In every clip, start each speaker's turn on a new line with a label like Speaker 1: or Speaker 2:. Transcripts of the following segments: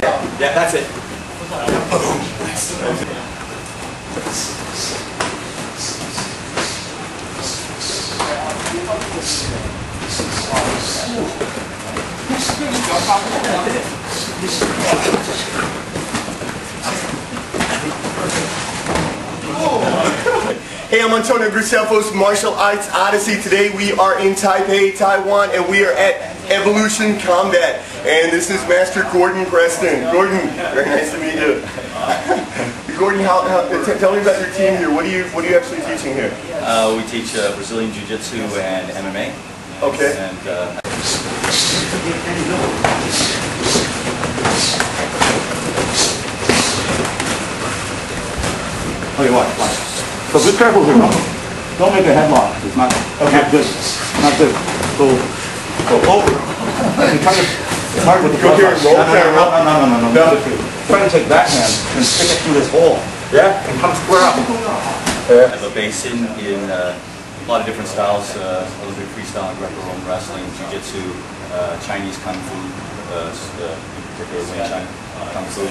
Speaker 1: Yeah, that's it.
Speaker 2: Hey, I'm Antonio Graceffo's Martial Arts Odyssey. Today we are in Taipei, Taiwan, and we are at Evolution Combat. And this is Master Gordon Preston. Gordon, very nice to meet you. Gordon, tell me about your team here. What are you actually teaching here?
Speaker 1: We teach Brazilian Jiu Jitsu and MMA.
Speaker 2: Okay.
Speaker 1: And
Speaker 3: okay, watch. So be careful here. Don't make a headlock. It's not good. Not good. Go over. It's hard with the
Speaker 2: go here. Roll.
Speaker 3: No. Try to take that hand and stick it through this hole. Yeah. And come square up.
Speaker 1: I have a base in a lot of different styles. A little bit freestyle, Greco-Roman wrestling, Jiu Jitsu, Chinese Kung Fu, in particular Wing Chun, Kung Fu,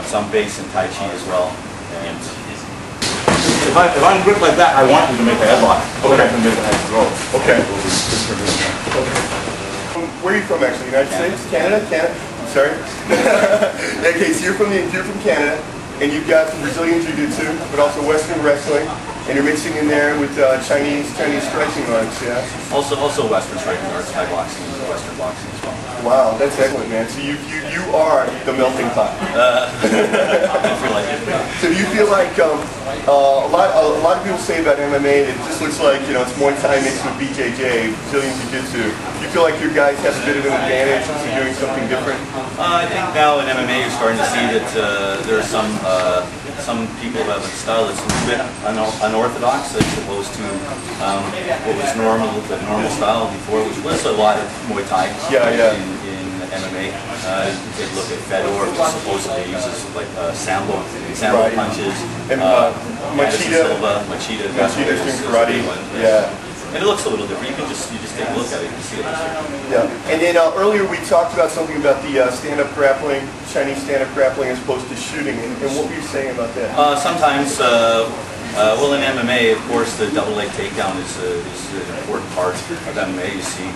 Speaker 1: some base in Tai Chi as well. And
Speaker 3: if I'm gripped like that, I want you to make a headlock.
Speaker 2: Okay.
Speaker 3: I can make a head throw.
Speaker 2: Okay. Where are you from actually? United States? Canada? I'm sorry. Okay, so you're from Canada, and you've got some Brazilian Jiu Jitsu, but also Western wrestling, and you're mixing in there with Chinese striking arts, yeah?
Speaker 1: Also Western striking arts, Thai boxing, and Western boxing as well.
Speaker 2: Wow, that's excellent, man. So you are the melting pot.
Speaker 1: I feel like it.
Speaker 2: So do you feel like a lot of people say about MMA, it just looks like, you know, it's Muay Thai mixed with BJJ, Brazilian Jiu Jitsu. Do you feel like your guys have a bit of an advantage since you're doing something different?
Speaker 1: I think now in MMA you're starting to see that there are some people who have a style that's a little bit unorthodox as opposed to what was the normal style before, which was a lot of Muay Thai. In MMA. You take a look at Fedor, which supposedly uses like Sambo
Speaker 2: right.
Speaker 1: punches.
Speaker 2: And Machida. Machida's doing karate. Yeah.
Speaker 1: And it looks a little different. You just take a look at it and see it.
Speaker 2: Yeah. And then earlier we talked about something about the stand-up grappling, Chinese stand-up grappling as opposed to shooting. And what were you saying about that?
Speaker 1: Sometimes, well, in MMA, of course, the double leg takedown is an important part of MMA. You see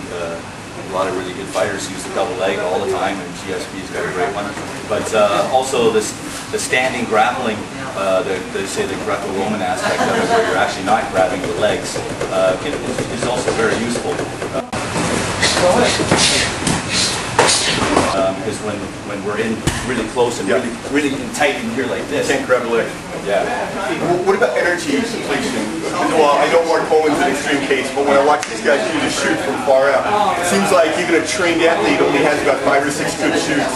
Speaker 1: a lot of really good fighters use the double leg all the time, and GSP's got a great one. But also the standing grappling, they say the Greco-Roman aspect of it, where you're actually not grabbing the legs, is also very useful. Because when we're in really close and really tight in here like this,
Speaker 2: can't grab a leg.
Speaker 1: Yeah.
Speaker 2: What about energy depletion? Well, I know Mark Bowen's an extreme case, but when I watch these guys do the shoot from far out, it seems like even a trained athlete only has about 5 or 6 good shoots.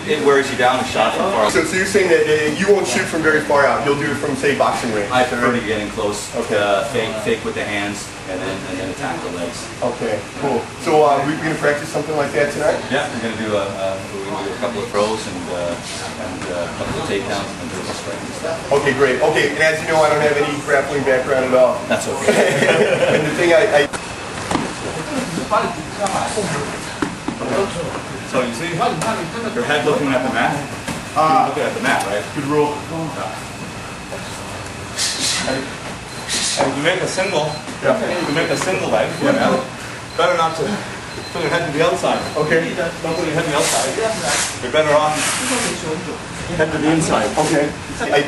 Speaker 1: It wears you down a shot from far out.
Speaker 2: So you're saying that you won't shoot from very far out. You'll do it from, say, boxing range.
Speaker 1: I prefer to get in close. Okay. Fake with the hands, and then attack the legs.
Speaker 2: Okay, cool. So we're going to practice something like that tonight?
Speaker 1: Yeah, we're going to do a couple of throws and a couple of takedowns and do a striking stuff.
Speaker 2: Okay, great. Okay, and as you know, I don't have any grappling background at all.
Speaker 1: That's okay.
Speaker 2: And the thing
Speaker 3: So you see your head looking at the mat? Looking at the mat, right? Good rule. And you make a single, you make a single leg. Better not to put your head to the outside.
Speaker 2: Okay.
Speaker 3: Don't put your head to the outside. You're better off head to the inside.
Speaker 2: Okay.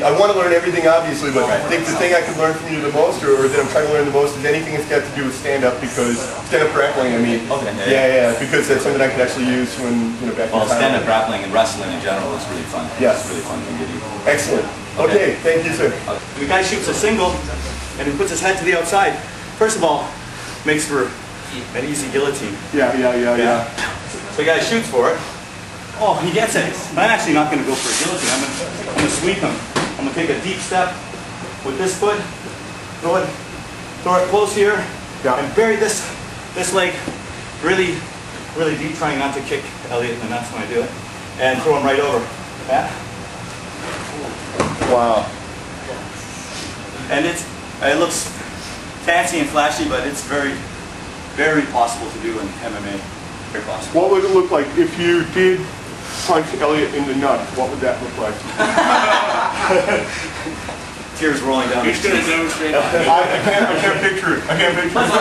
Speaker 2: I want to learn everything, obviously, but I think the thing I could learn from you the most, or that I'm trying to learn the most, is anything that's got to do with stand-up, because stand-up grappling, I mean.
Speaker 1: Okay.
Speaker 2: Yeah, because that's something I could actually use when, you know, back in time.
Speaker 1: Well, stand-up grappling and wrestling in general is really fun.
Speaker 2: Yes.
Speaker 1: It's really fun to get you.
Speaker 2: Excellent. Okay, thank you, sir.
Speaker 4: The guy shoots a single, and he puts his head to the outside. First of all, makes for an easy guillotine.
Speaker 2: Yeah.
Speaker 4: So the guy shoots for it. Oh, he gets it. I'm actually not going to go for a guillotine. I'm going to sweep him. I'm going to take a deep step with this foot, throw it close here, and bury this leg really deep, trying not to kick Elliot, and that's when I do it. And throw him right over. Yeah.
Speaker 2: Wow.
Speaker 4: And it looks fancy and flashy, but it's very, very possible to do in MMA. Very possible.
Speaker 2: What would it look like if you did punch Elliot in the nut, what would that look like?
Speaker 1: Tears rolling down.
Speaker 5: He's going to demonstrate.
Speaker 2: I can't picture it. I can't picture it.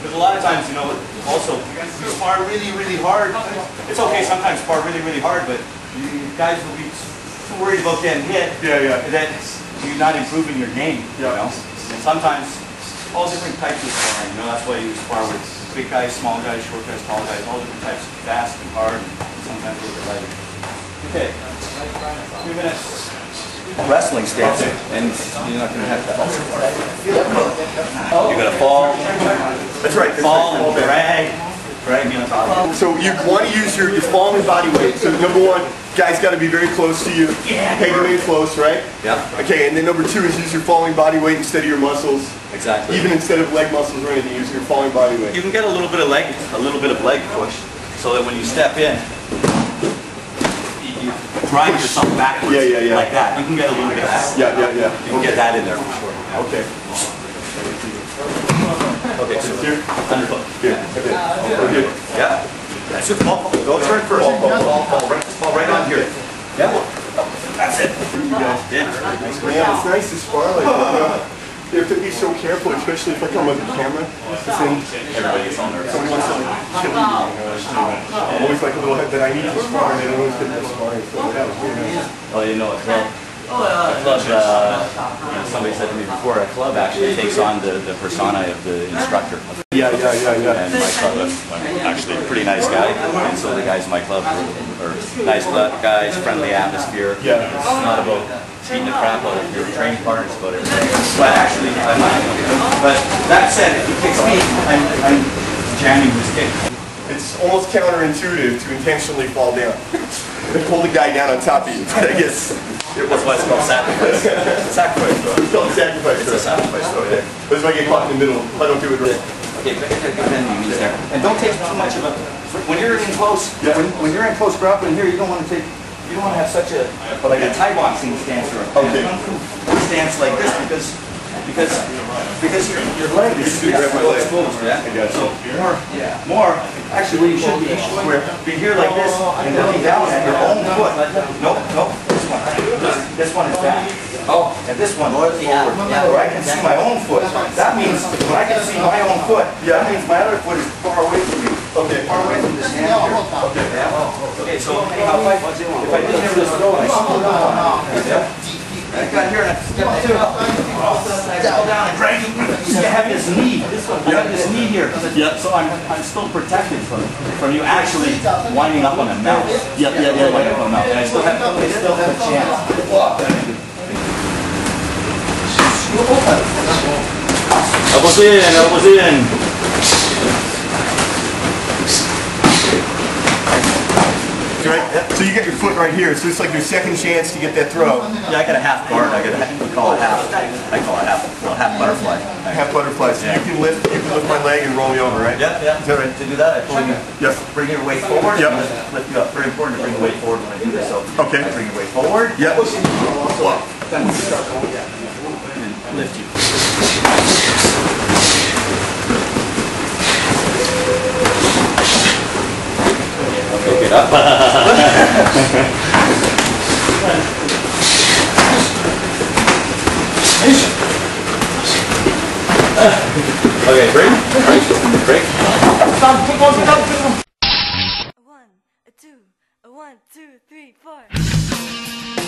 Speaker 1: Because a lot of times, you know, also, you spar really, really hard. It's okay sometimes spar really, really hard, but you guys will be too worried about getting hit that you're not improving your game, you know. And sometimes, all different types of sparring, you know, that's why you spar with big guys, small guys, short guys, tall guys, all different types, fast and hard, and sometimes a little bit lighter. Okay, 3 minutes. Wrestling stance, and you're not going to have to fall so far. You're going to fall.
Speaker 2: That's right.
Speaker 1: Fall and drag me on top.
Speaker 2: So you want to use your falling body weight. So number one, guys got to be very close to you. Peg them in close, right?
Speaker 1: Yeah.
Speaker 2: Okay, and then number two is use your falling body weight instead of your muscles.
Speaker 1: Exactly.
Speaker 2: Even instead of leg muscles or anything, use your falling body weight.
Speaker 1: You can get a little bit of leg push, so that when you step in, you drive yourself backwards like that. You can get a little bit of that.
Speaker 2: Yeah.
Speaker 1: You can get that in there for sure.
Speaker 2: Okay.
Speaker 1: Okay, so
Speaker 2: Here.
Speaker 1: underfoot.
Speaker 2: Here. Okay. Here.
Speaker 1: Yeah. That's it. Fall. Go turn first. Fall right on here. Yeah. That's it.
Speaker 2: You guys.
Speaker 1: Yeah. Nice.
Speaker 2: Yeah, it's nice to spar like that. You have to be so careful, especially if I come with the camera.
Speaker 1: Everybody's on there.
Speaker 2: Somebody wants to kill me. I'm always like a little head that I need to spar, and they don't always get that sparring. So that was really nice.
Speaker 1: Oh, you know, a club, somebody said to me before, a club actually takes on the persona of the instructor.
Speaker 2: Yeah.
Speaker 1: And my club, I'm actually a pretty nice guy, and so the guys in my club are nice guys, friendly atmosphere.
Speaker 2: Yeah.
Speaker 1: It's not about beating the crap out of your training partners, but but actually, I'm not. But that said, if he kicks me, I'm jamming his kick.
Speaker 2: It's almost counterintuitive to intentionally fall down. Pull the guy down on top of you, but I guess
Speaker 1: That's why it's called sacrifice. Sacrifice throw.
Speaker 2: it's called sacrifice.
Speaker 1: It's a sacrifice throw, yeah.
Speaker 2: That's why I get caught in the middle. If I don't do it right.
Speaker 1: Okay, bend your knees there. And don't take too much of a, when you're in close, when you're in close grappling here, you don't want to take, you don't want to have such a, like a Thai boxing stance or a Kung Fu stance like this because your leg is still exposed, yeah? So more, actually what you should be here like this and looking down at your own foot. Nope, this one is back. Oh, and this one forward, where I can see my own foot. That means when I can see my own foot, that means my other foot is far away from you. Okay, far away from this hand here. Okay, okay, so if I didn't have this go and I slowed down, I got here and I stepped two. Settle down and drag you. I have this knee. I have this knee here. So I'm still protected from you actually winding up on the mouth. Winding up on the mouth. And I still have a chance. Elbows in.
Speaker 2: Right? So you get your foot right here, so it's like your second chance to get that throw.
Speaker 1: Yeah, I got a half guard. We call it half. I call it half butterfly.
Speaker 2: Half butterfly. So you can lift my leg and roll me over, right?
Speaker 1: Yeah.
Speaker 2: Is that right?
Speaker 1: To do that, I pull you.
Speaker 2: Yep.
Speaker 1: Bring your weight forward.
Speaker 2: Yep.
Speaker 1: Lift you up. Very important to bring the weight forward when I do this. So
Speaker 2: okay.
Speaker 1: I bring your weight forward.
Speaker 2: Yep.
Speaker 1: And lift you. Okay, get up. Okay, break. Break.
Speaker 6: One, two, 1, 2, 3, 4.